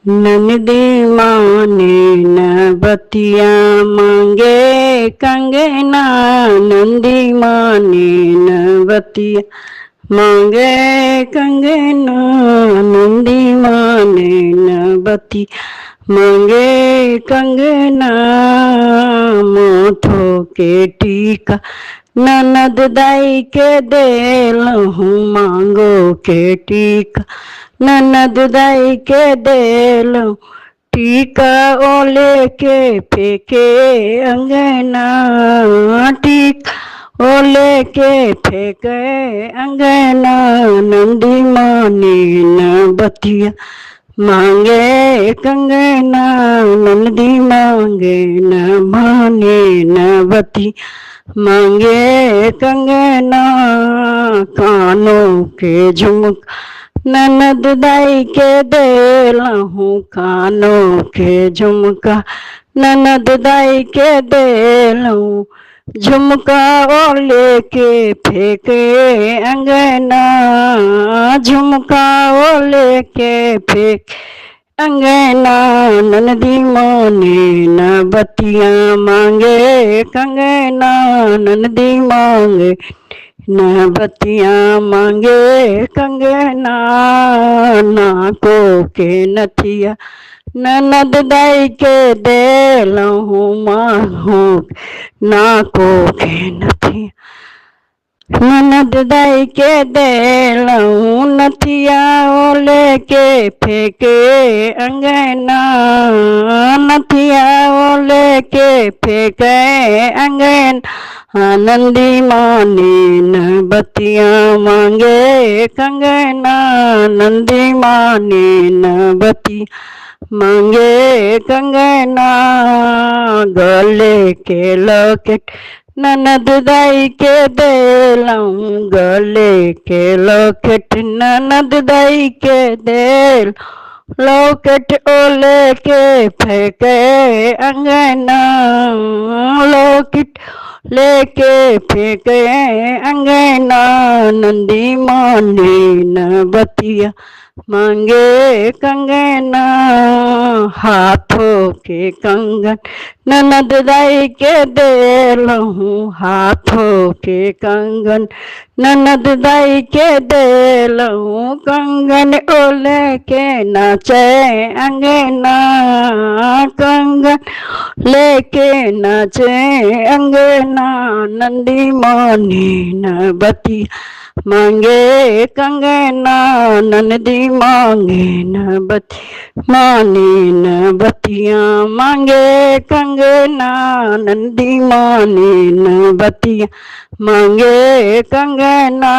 नंदी माने न बतिया मांगे कंगना। नंदी माने न बतिया मांगे कंगना। नंदी माने न बती मांगे कंगना। माथो के टीका ननद दाई के देलहूँ। मांगो के टीका ननद दाई के देलहूँ। टीका ओले के फेंके अंगना। टीका ओले के फेंके अंगना। नंदी माने न बतिया मांगे कंगना। नंदी मांगे न माने न बती मांगे कंगना। कानों के झुमक ननद दाई के देलहूँ। कानों के झुमका ननद दाई के देलहूँ। झुमका ओले के फेंके अंगना। झुमका ओले के फेंक अंगना। नंदी माने न बतिया मांगे कंगना। नंदी मांगे न बतिया मांगे कंगना। नाको के नथिया ननद दाई के देलहूँ। मांगो नाको के नथिया ननद दाई के देलहूँ। नथिया ओले के फेंके अंगना। नथिया ओले के फेंके अंगना। नंदी माने न बतिया मांगे कंगना। नंदी माने न बतिया मांगे कंगना। गले के लॉकेट ननद दाई के देलहूँ। गले के लॉकेट ननद दाई के देल। लॉकेट ओले के फेंके अंगना। लॉकेट लेके फेंके अंगना। नंदी माने न बतिया मांगे कंगना। हाथों के कंगन ननद दाई के देलहूँ। हाथों के कंगन ननद दाई के देलहूँ। कंगन ओले के नाचे अंगना। कंगन लेके नाचे अंगना। नंदी माने न बतिया मांगे कंगना। नंदी मांगे न बतिया माने न बतिया मांगे कंगना। नंदी माने न बतिया मांगे कंगना।